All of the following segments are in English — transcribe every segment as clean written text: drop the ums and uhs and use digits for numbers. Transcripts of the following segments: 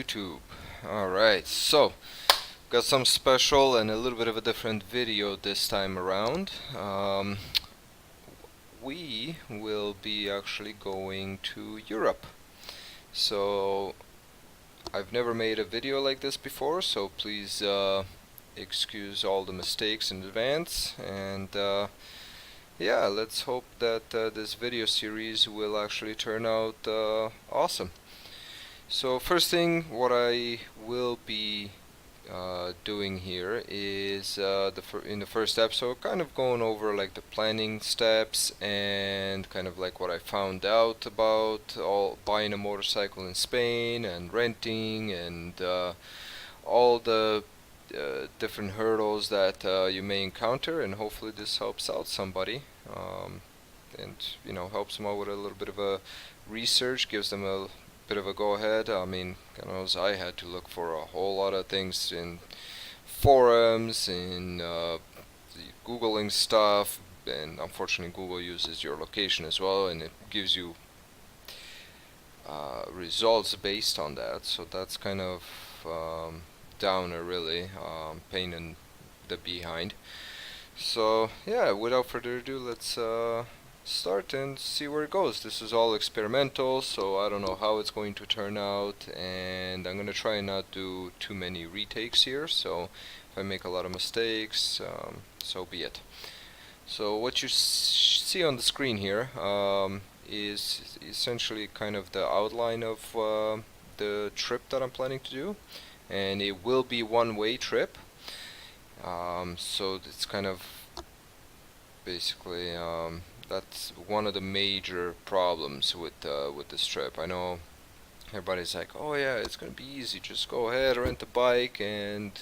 YouTube. Alright, so got some special and a little bit of a different video this time around. We will be actually going to Europe. So I've never made a video like this before, so please excuse all the mistakes in advance. And yeah, let's hope that this video series will actually turn out awesome. So first thing, what I will be doing here is in the first episode, kind of going over like the planning steps and kind of like what I found out about all buying a motorcycle in Spain and renting and all the different hurdles that you may encounter, and hopefully this helps out somebody. And helps them out with a little bit of a research, gives them a bit of a go ahead. I mean, I had to look for a whole lot of things in forums, in Googling stuff, and unfortunately Google uses your location as well, and it gives you results based on that. So that's kind of downer, really, pain in the behind. So yeah, without further ado, let's start and see where it goes. This is all experimental, so I don't know how it's going to turn out, and I'm gonna try and not do too many retakes here. So if I make a lot of mistakes, so be it. So what you see on the screen here is essentially kind of the outline of the trip that I'm planning to do, and it will be one-way trip. So it's kind of basically that's one of the major problems with this trip. I know everybody's like, "Oh yeah, it's gonna be easy. Just go ahead, rent a bike, and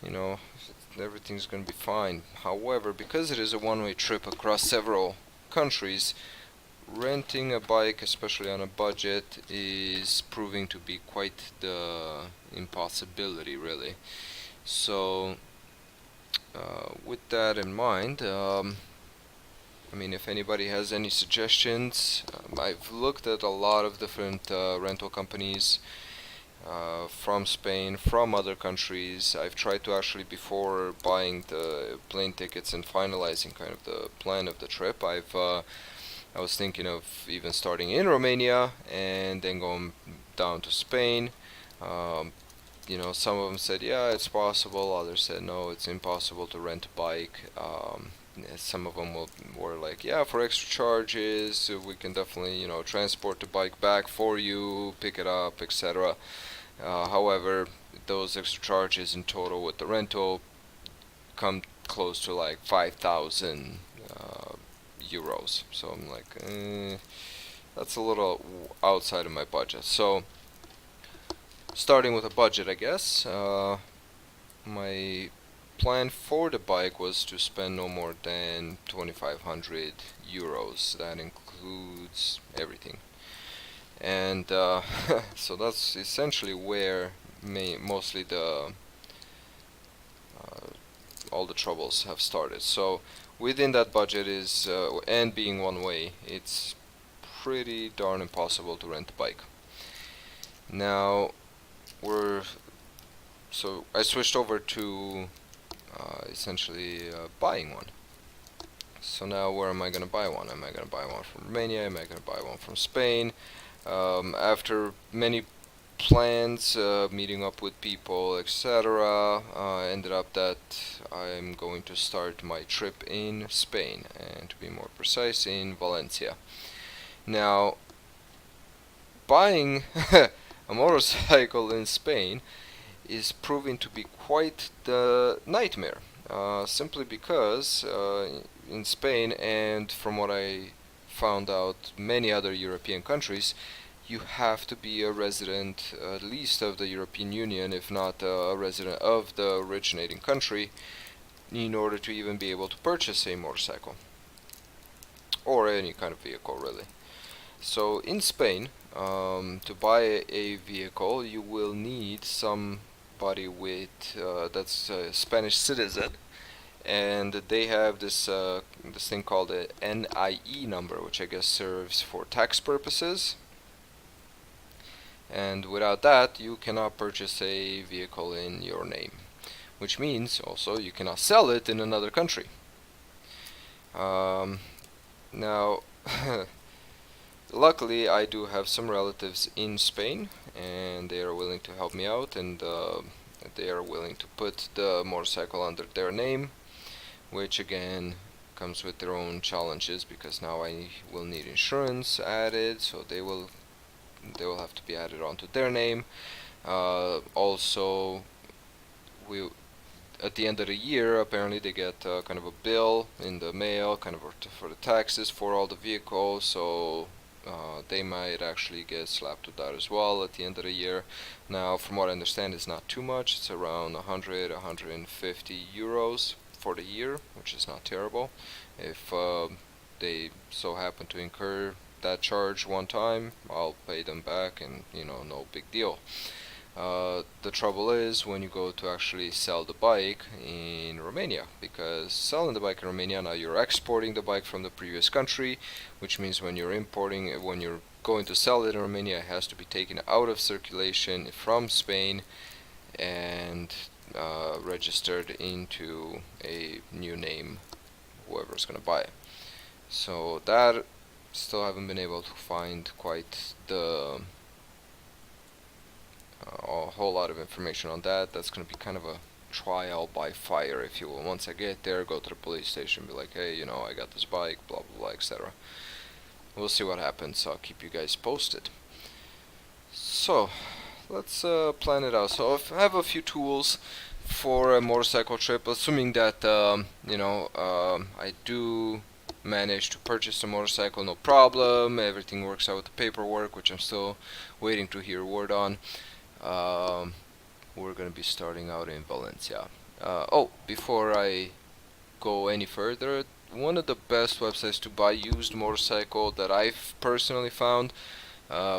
you know everything's gonna be fine." However, because it is a one-way trip across several countries, renting a bike, especially on a budget, is proving to be quite the impossibility, really. So, with that in mind, I mean, if anybody has any suggestions, I've looked at a lot of different rental companies from Spain, from other countries. I've tried to actually, before buying the plane tickets and finalizing kind of the plan of the trip, I was thinking of even starting in Romania and then going down to Spain. Some of them said, yeah, it's possible. Others said, no, it's impossible to rent a bike. Some of them were like, yeah, for extra charges, we can definitely, transport the bike back for you, pick it up, etc. However, those extra charges in total with the rental come close to like 5,000 euros. So I'm like, that's a little outside of my budget. So starting with a budget, I guess. My plan for the bike was to spend no more than 2,500 euros. That includes everything. And so that's essentially where mostly all the troubles have started. So within that budget is, and being one way, it's pretty darn impossible to rent a bike. Now, so I switched over to essentially buying one. So now where am I going to buy one? Am I going to buy one from Romania? Am I going to buy one from Spain? After many plans, meeting up with people, etc., ended up that I'm going to start my trip in Spain, and to be more precise, in Valencia. Now, buying a motorcycle in Spain is proving to be quite the nightmare, simply because in Spain, and from what I found out, many other European countries, you have to be a resident at least of the European Union, if not a resident of the originating country, in order to even be able to purchase a motorcycle or any kind of vehicle, really. So in Spain, to buy a vehicle, you will need somebody with that's a Spanish citizen, and they have this thing called a NIE number, which I guess serves for tax purposes. and without that you cannot purchase a vehicle in your name, which means also you cannot sell it in another country. Now luckily I do have some relatives in Spain, and they are willing to help me out, and they are willing to put the motorcycle under their name, which again comes with their own challenges, because now I will need insurance added, so they will have to be added onto their name. Also, we at the end of the year, apparently they get kind of a bill in the mail, kind of for the taxes for all the vehicles, so they might actually get slapped with that as well at the end of the year. Now, from what I understand, it's not too much. It's around 100, 150 euros for the year, which is not terrible. If they so happen to incur that charge one time, I'll pay them back, and no big deal. The trouble is when you go to actually sell the bike in Romania, because selling the bike in Romania, now you're exporting the bike from the previous country, which means when you're going to sell it in Romania, it has to be taken out of circulation from Spain and registered into a new name, whoever's going to buy it. So that still haven't been able to find quite a whole lot of information on that. That's going to be kind of a trial by fire, if you will. Once I get there, go to the police station, be like, hey, I got this bike, blah blah blah, etc. We'll see what happens. I'll keep you guys posted. So let's plan it out. So I have a few tools for a motorcycle trip, assuming that I do manage to purchase the motorcycle, no problem. Everything works out with the paperwork, which I'm still waiting to hear word on. We're gonna be starting out in Valencia. Before I go any further, one of the best websites to buy used motorcycle that I've personally found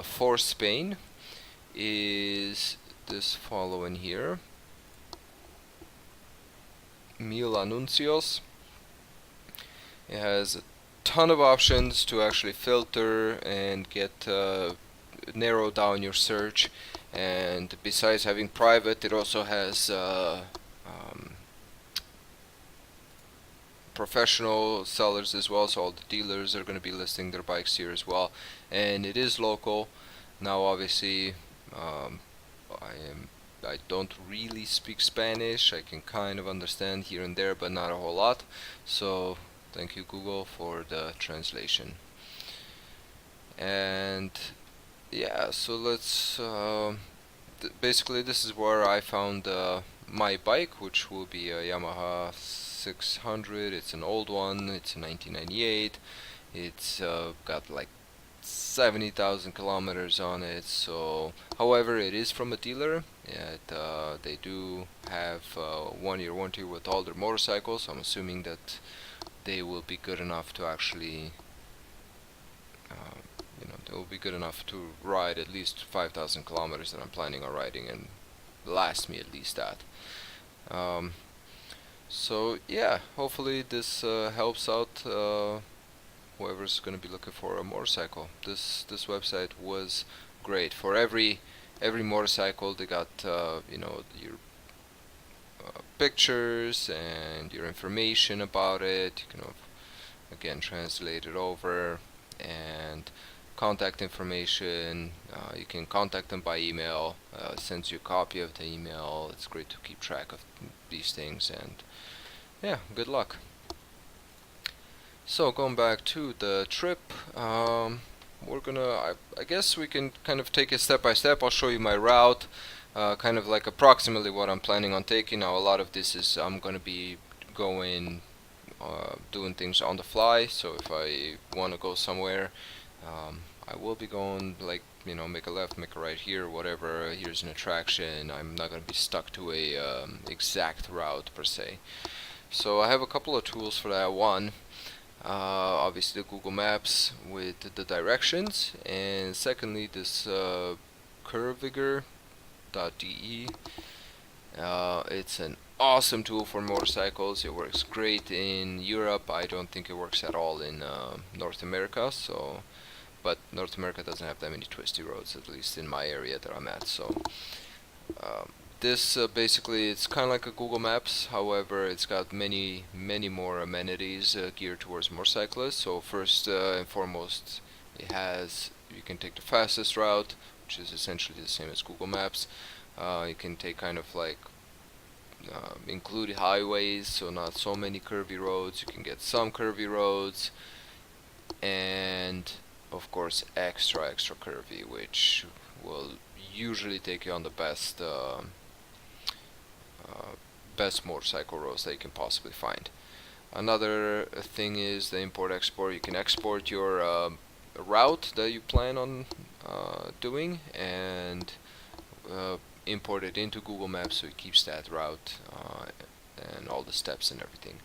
for Spain is this following here: Mil Anuncios. It has a ton of options to actually filter and get narrow down your search. And besides having private, it also has professional sellers as well, so all the dealers are going to be listing their bikes here as well. And it is local. Now obviously I don't really speak Spanish. I can kind of understand here and there, but not a whole lot, so thank you Google for the translation. And yeah, so let's basically this is where I found my bike, which will be a Yamaha 600. It's an old one. It's a 1998. It's got like 70,000 kilometers on it. So, however, it is from a dealer. They do have 1 year warranty with all their motorcycles. So I'm assuming that they will be good enough to actually it will be good enough to ride at least 5,000 kilometers that I'm planning on riding, and last me at least that. So yeah, hopefully this helps out whoever's going to be looking for a motorcycle. This website was great. For every motorcycle, they got your pictures and your information about it. You can again translate it over, and contact information. You can contact them by email. Sends you a copy of the email. It's great to keep track of these things, and yeah, good luck. So going back to the trip, we're gonna. I guess we can kind of take it step by step. I'll show you my route, kind of like approximately what I'm planning on taking. Now a lot of this is I'm gonna be going, doing things on the fly. So if I want to go somewhere, I will be going like make a left, make a right here, whatever. Here's an attraction. I'm not gonna be stuck to a exact route per se. So I have a couple of tools for that. One, obviously the Google Maps with the directions, and secondly this curvy.de. It's an awesome tool for motorcycles. It works great in Europe. I don't think it works at all in North America. So, but North America doesn't have that many twisty roads, at least in my area that I'm at. So this basically, it's kind of like a Google Maps. However, it's got many more amenities geared towards motorcyclists. So first and foremost, it has, you can take the fastest route, which is essentially the same as Google Maps. You can take kind of like include highways, so not so many curvy roads. You can get some curvy roads, and of course extra curvy, which will usually take you on the best motorcycle roads that you can possibly find. Another thing is the import export. You can export your route that you plan on doing, and import it into Google Maps, so it keeps that route and all the steps and everything.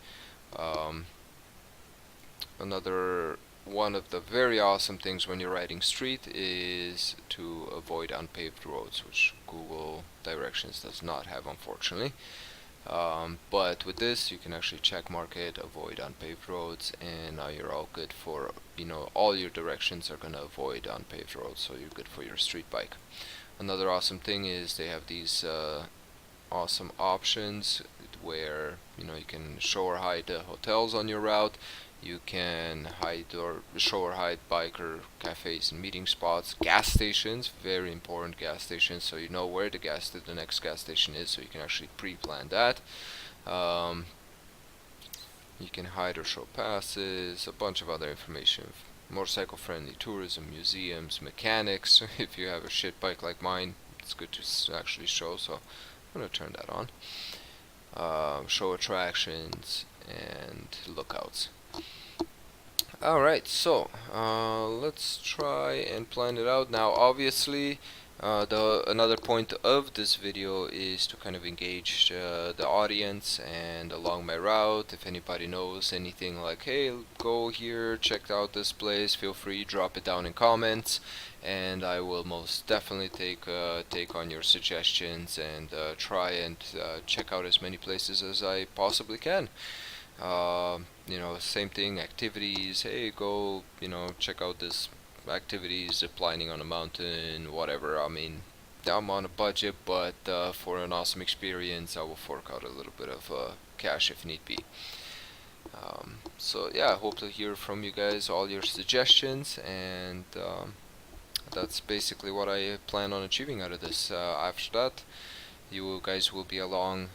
Another one of the very awesome things when you're riding street is to avoid unpaved roads, which Google Directions does not have, unfortunately. But with this, you can actually check mark it, avoid unpaved roads, and now you're all good for, all your directions are going to avoid unpaved roads, so you're good for your street bike. Another awesome thing is they have these awesome options where, you can show or hide hotels on your route. You can hide or show or hide biker cafes and meeting spots, gas stations, very important, gas stations, so you know where the next gas station is, so you can actually pre-plan that. You can hide or show passes, a bunch of other information. Motorcycle friendly tourism, museums, mechanics. If you have a shit bike like mine, it's good to actually show, so I'm going to turn that on. Show attractions and lookouts. Alright, so let's try and plan it out. Now obviously another point of this video is to kind of engage the audience, and along my route, if anybody knows anything like, hey, go here, check out this place, feel free, drop it down in comments, and I will most definitely take on your suggestions and try and check out as many places as I possibly can. Same thing, activities, hey, go, check out this activities, ziplining on a mountain, whatever. I mean, I'm on a budget, but for an awesome experience, I will fork out a little bit of cash if need be. So yeah, I hope to hear from you guys, all your suggestions, and that's basically what I plan on achieving out of this. After that, you guys will be along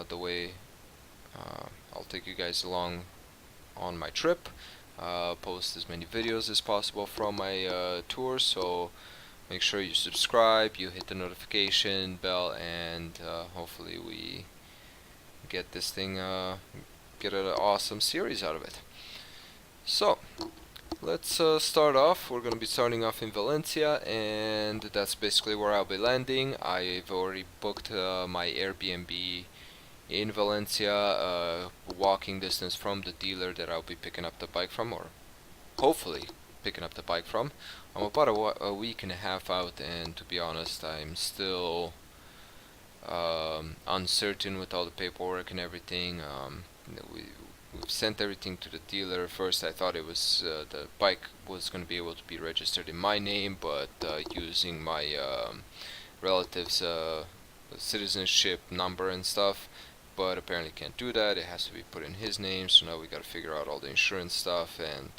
the way. I'll take you guys along on my trip, post as many videos as possible from my tour, so make sure you subscribe, you hit the notification bell, and hopefully we get this thing, get an awesome series out of it. So let's start off. We're going to be starting off in Valencia, and that's basically where I'll be landing. I've already booked my Airbnb in Valencia, walking distance from the dealer that I'll be picking up the bike from, or hopefully picking up the bike from. I'm about a week and a half out, and to be honest, I'm still uncertain with all the paperwork and everything. We've sent everything to the dealer. First I thought it was the bike was going to be able to be registered in my name, but using my relative's citizenship number and stuff, but apparently can't do that. It has to be put in his name, so now we got to figure out all the insurance stuff and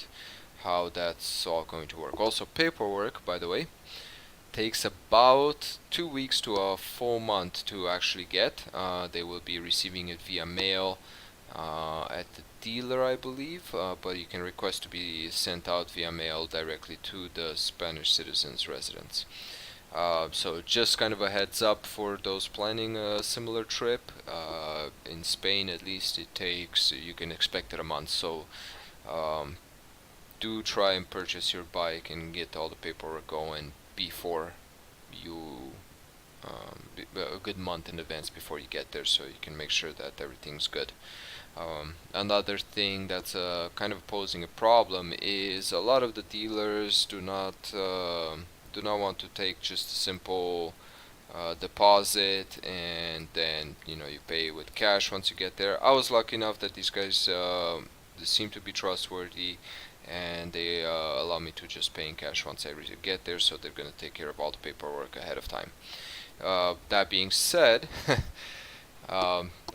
how that's all going to work. Also, paperwork, by the way, takes about 2 weeks to a full month to actually get. They will be receiving it via mail at the dealer, I believe, but you can request to be sent out via mail directly to the Spanish citizens' residence. So just kind of a heads up for those planning a similar trip. In Spain, at least, it takes, you can expect it a month, so do try and purchase your bike and get all the paperwork going before you, a good month in advance before you get there, so you can make sure that everything's good. Another thing that's kind of posing a problem is a lot of the dealers do not want to take just a simple deposit and then you pay with cash once you get there. I was lucky enough that these guys seem to be trustworthy, and they allow me to just pay in cash once I get there, so they're gonna take care of all the paperwork ahead of time. That being said,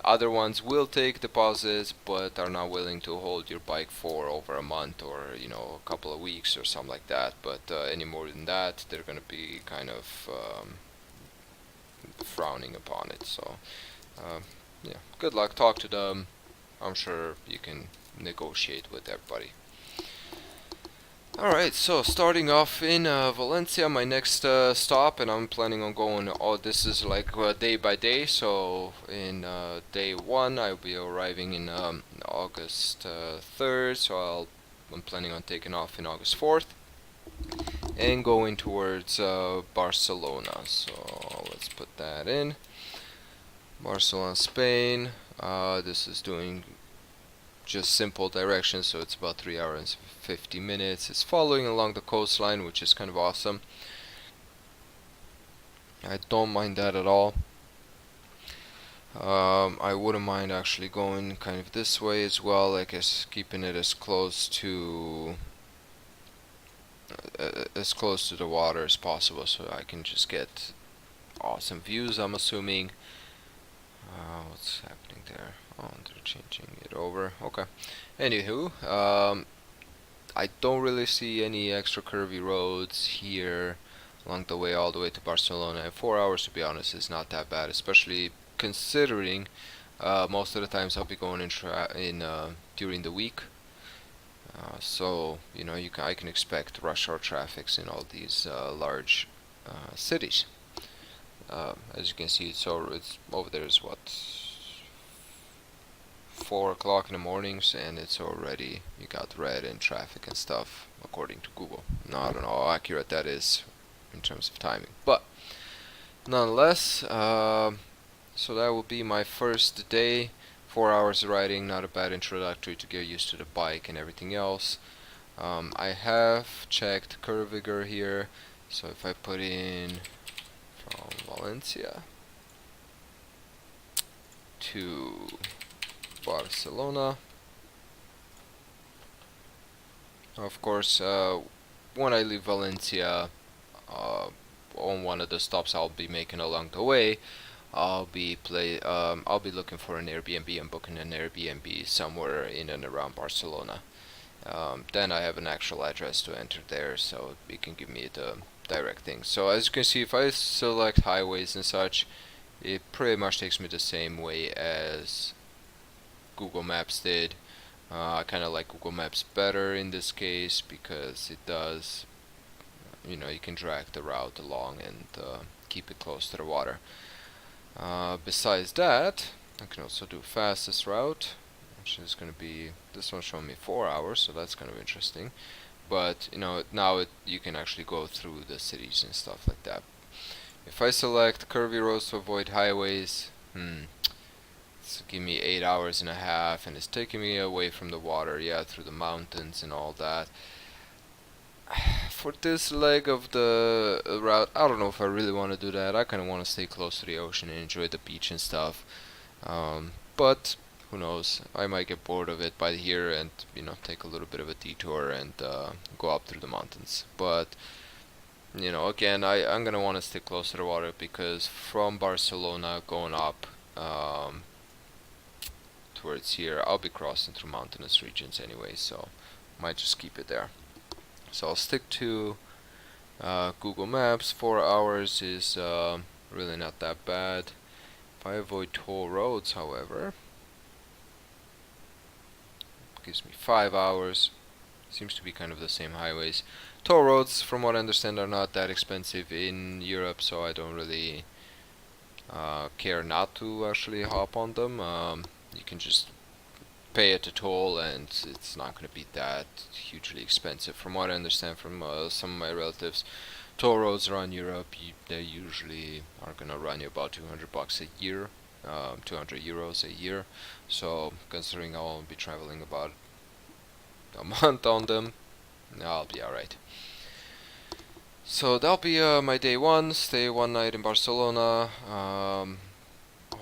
other ones will take deposits, but are not willing to hold your bike for over a month or a couple of weeks or something like that. But any more than that, they're gonna be kind of frowning upon it. So yeah, good luck. Talk to them. I'm sure you can negotiate with everybody. Alright, so starting off in Valencia, my next stop, and I'm planning on going, this is like day by day, so in day 1 I'll be arriving in August 3rd, so I'm planning on taking off in August 4th, and going towards Barcelona, so let's put that in. Barcelona, Spain. This is doing just simple directions, so it's about 3 hours and 50 minutes. It's following along the coastline, which is kind of awesome. I don't mind that at all. I wouldn't mind actually going kind of this way as well, I guess keeping it as close to the water as possible, so I can just get awesome views, I'm assuming. What's happening there? Oh, they're changing it over. Okay. Anywho, I don't really see any extra curvy roads here along the way all the way to Barcelona. And 4 hours, to be honest, is not that bad, especially considering most of the times I'll be going in during the week. So I can expect rush hour traffics in all these large cities. As you can see, it's over there is what, 4 o'clock in the mornings, and it's already, you got red and traffic and stuff according to Google. Now I don't know how accurate that is in terms of timing, but nonetheless, so that will be my first day. 4 hours of riding, not a bad introductory to get used to the bike and everything else. I have checked Curvy Girl here, so if I put in from Valencia to Barcelona, of course, when I leave Valencia, on one of the stops I'll be making along the way, I'll be looking for an Airbnb and booking an Airbnb somewhere in and around Barcelona. Then I have an actual address to enter there, so it can give me the direct thing. So as you can see, if I select highways and such, it pretty much takes me the same way as Google Maps did. I kind of like Google Maps better in this case because it does, you can drag the route along and keep it close to the water. Besides that, I can also do fastest route, which is going to be, this one's showing me 4 hours, so that's kind of interesting. But now you can actually go through the cities and stuff like that. If I select curvy roads to avoid highways, it's giving me 8 hours and a half, and it's taking me away from the water, through the mountains and all that. For this leg of the route, I don't know if I really want to do that. I kind of want to stay close to the ocean and enjoy the beach and stuff. But who knows? I might get bored of it by here and take a little bit of a detour and go up through the mountains. But again, I'm gonna want to stay close to the water because from Barcelona going up towards here, I'll be crossing through mountainous regions anyway, so might just keep it there. So I'll stick to Google Maps. 4 hours is really not that bad. If I avoid toll roads, however, it gives me 5 hours. Seems to be kind of the same highways. Toll roads, from what I understand, are not that expensive in Europe, so I don't really care not to actually hop on them. You can just pay at the toll, and it's not going to be that hugely expensive. From what I understand from some of my relatives, toll roads around Europe, they usually are going to run you about 200 bucks a year, 200 euros a year. So considering I'll be traveling about a month on them, I'll be alright. So that'll be my day 1. Stay one night in Barcelona.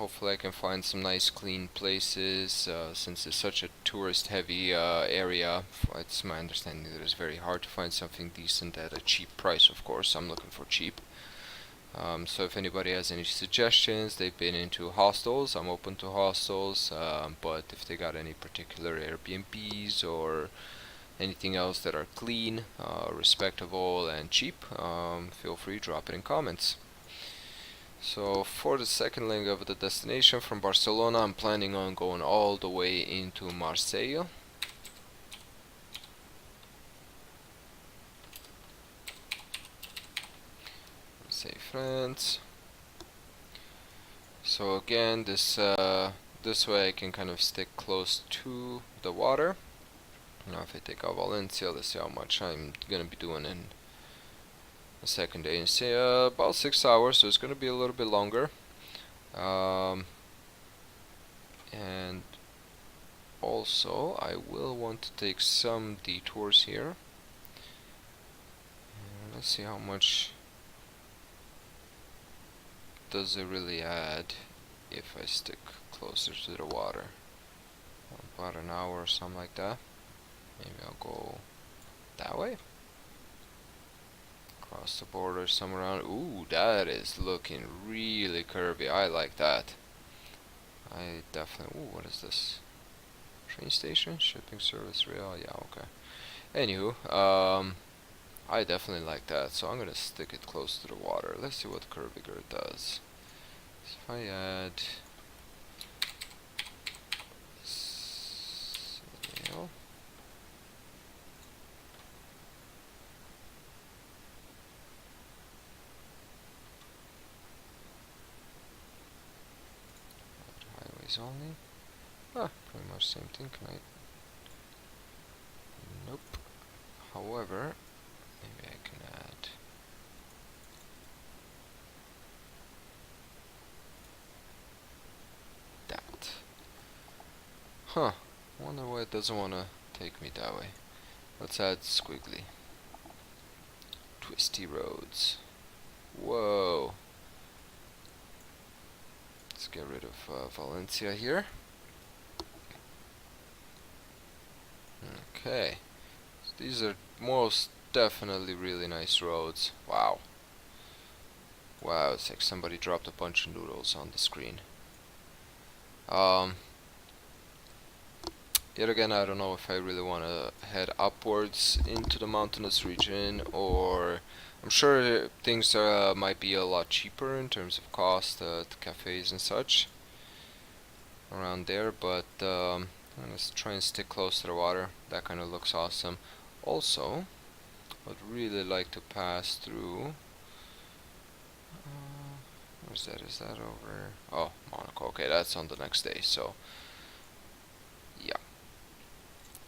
hopefully I can find some nice clean places, since it's such a tourist heavy area. It's my understanding that it's very hard to find something decent at a cheap price. Of course, I'm looking for cheap. So if anybody has any suggestions, they've been into hostels, I'm open to hostels, but if they got any particular Airbnbs or anything else that are clean, respectable and cheap, feel free to drop it in comments. So for the second leg of the destination from Barcelona, I'm planning on going all the way into Marseille. Say France. So again, this way I can kind of stick close to the water. Now if I take out Valencia, let's see how much I'm gonna be doing in the second day. And say about 6 hours, so it's gonna be a little bit longer. And also I will want to take some detours here. And let's see how much does it really add if I stick closer to the water. About an hour or something like that. Maybe I'll go that way. Across the border somewhere around. Ooh, that is looking really curvy. I like that. I definitely. Ooh, what is this? Train station? Shipping service rail? Yeah, okay. Anywho, I definitely like that, so I'm gonna stick it close to the water. Let's see what Curvy Girl does. So if I add sail, highways only. Ah, pretty much same thing. Can I? Nope. However, maybe I can add that. Huh. Wonder why it doesn't want to take me that way. Let's add squiggly. Twisty roads. Whoa. Let's get rid of Valencia here. Okay. So these are most definitely really nice roads. Wow. Wow, it's like somebody dropped a bunch of noodles on the screen. Yet again, I don't know if I really want to head upwards into the mountainous region, or I'm sure things might be a lot cheaper in terms of cost, the cafes and such around there, but I'm gonna try and stick close to the water. That kind of looks awesome. Also, I'd really like to pass through. Where's that? Is that over? Oh, Monaco. Okay, that's on the next day. So, yeah.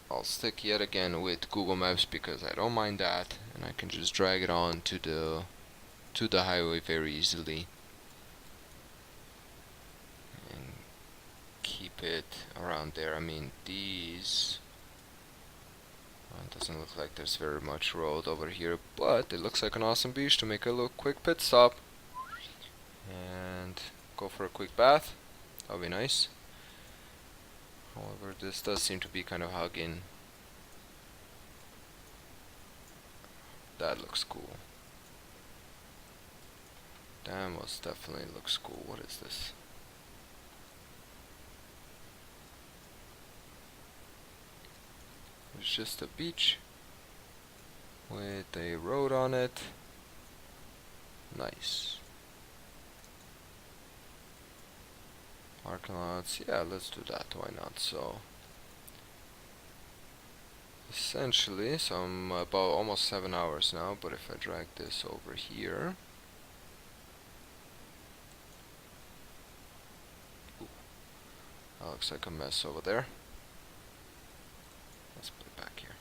I'll stick yet again with Google Maps because I don't mind that, and I can just drag it on to the highway very easily and keep it around there. I mean, these. It doesn't look like there's very much road over here, but it looks like an awesome beach to make a little quick pit stop and go for a quick bath. That'll be nice. However, this does seem to be kind of hugging. That looks cool. That most definitely looks cool. What is this? It's just a beach with a road on it. Nice. Parking lots. Yeah, let's do that. Why not? So essentially, so I'm about almost 7 hours now, but if I drag this over here, ooh, that looks like a mess over there. Let's put it back here.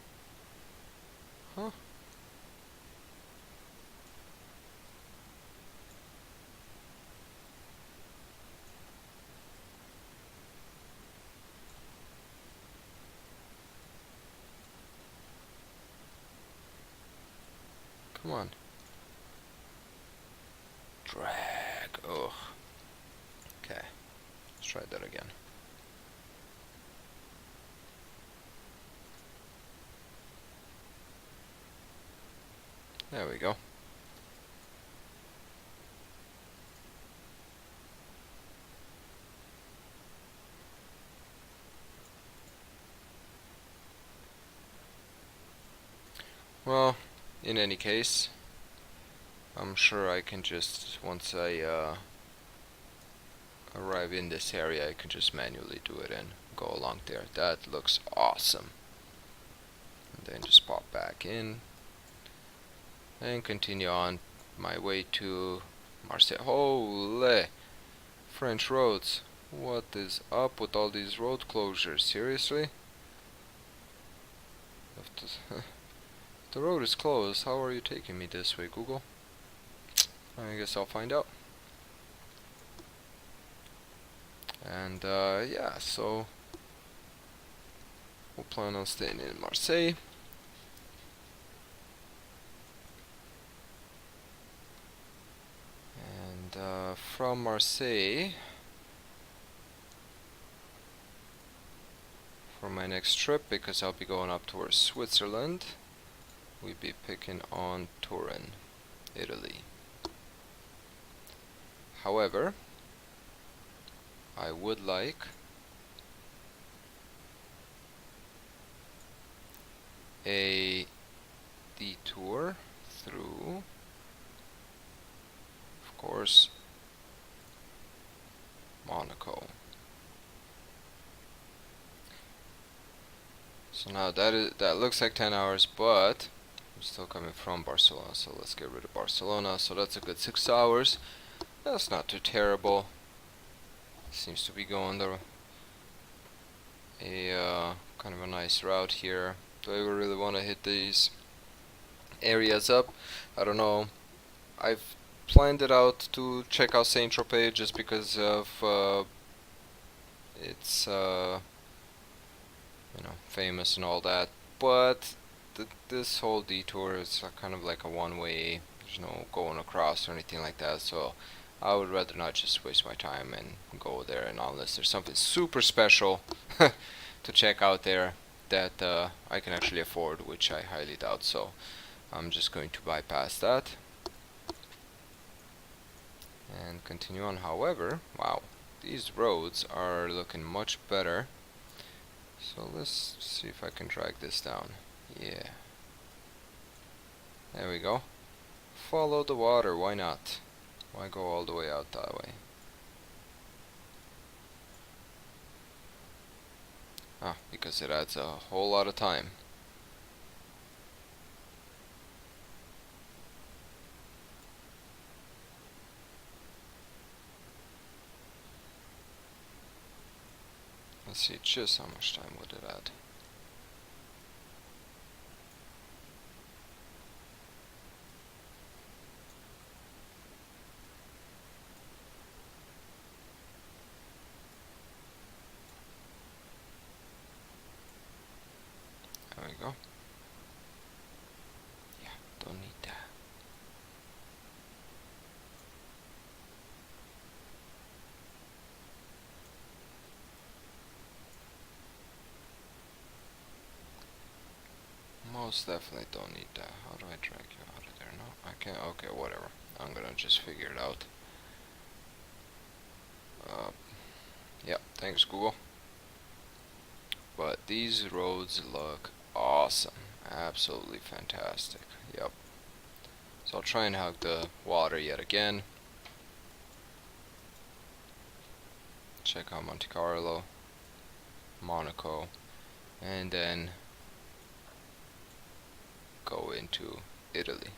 Huh? Come on. Drag. Ugh. Okay. try that again. There we go. Well, in any case, I'm sure I can just, once I arrive in this area, I can just manually do it and go along there. That looks awesome. And then just pop back in and continue on my way to Marseille. Holy French roads. What is up with all these road closures? Seriously? If the road is closed, how are you taking me this way, Google? I guess I'll find out. And yeah, so we'll plan on staying in Marseille. And from Marseille, for my next trip, because I'll be going up towards Switzerland, we'll be picking on Turin, Italy. However, I would like a detour through, of course, Monaco. So now that looks like 10 hours, but I'm still coming from Barcelona, so let's get rid of Barcelona. So that's a good 6 hours. That's not too terrible. Seems to be going kind of a nice route here. Do I really want to hit these areas up? I don't know. I've planned it out to check out Saint Tropez just because of it's famous and all that. But this whole detour is kind of like a one-way. There's no going across or anything like that. So I would rather not just waste my time and go there, and unless there's something super special to check out there that I can actually afford, which I highly doubt, so I'm just going to bypass that and continue on. However, wow, these roads are looking much better, so let's see if I can drag this down. Yeah, there we go. Follow the water, why not? Why go all the way out that way? Ah, because it adds a whole lot of time. Let's see just how much time would it add. There we go. Yeah, don't need that. Most definitely don't need that. How do I drag you out of there? No, I can't. Okay, whatever. I'm gonna just figure it out. Yeah, thanks Google. But these roads look awesome. Absolutely fantastic. Yep. So I'll try and hug the water yet again. Check out Monte Carlo, Monaco, and then go into Italy.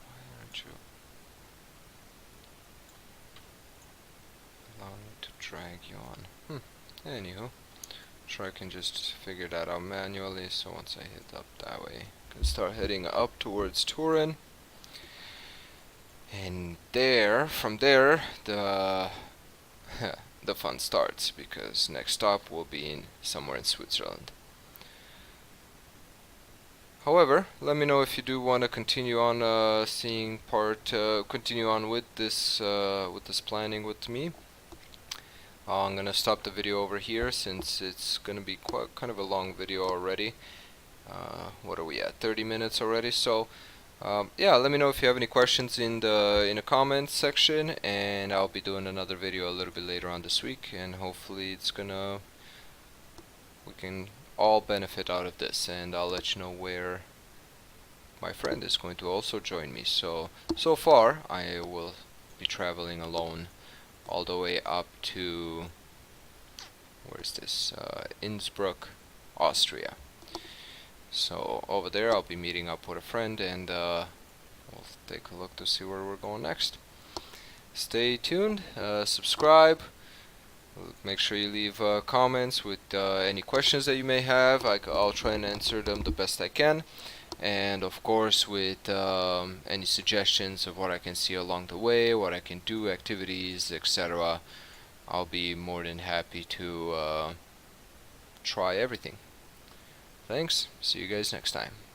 Why aren't you allowing me to drag you on? Anywho, sure I can just figure that out manually. So once I hit up that way, I can start heading up towards Turin. And from there, the the fun starts, because next stop will be somewhere in Switzerland. However, let me know if you do want to continue on continue on with this planning with me. I'm gonna stop the video over here since it's gonna be quite kind of a long video already. What are we at? 30 minutes already. So yeah, let me know if you have any questions in the comments section, and I'll be doing another video a little bit later on this week, and hopefully we can all benefit out of this, and I'll let you know where my friend is going to also join me. So far I will be traveling alone all the way up to, where's this, Innsbruck, Austria. So over there I'll be meeting up with a friend, and we'll take a look to see where we're going next. Stay tuned, subscribe, make sure you leave comments with any questions that you may have. I'll try and answer them the best I can, and of course with any suggestions of what I can see along the way, what I can do, activities, etc. I'll be more than happy to try everything. Thanks, see you guys next time.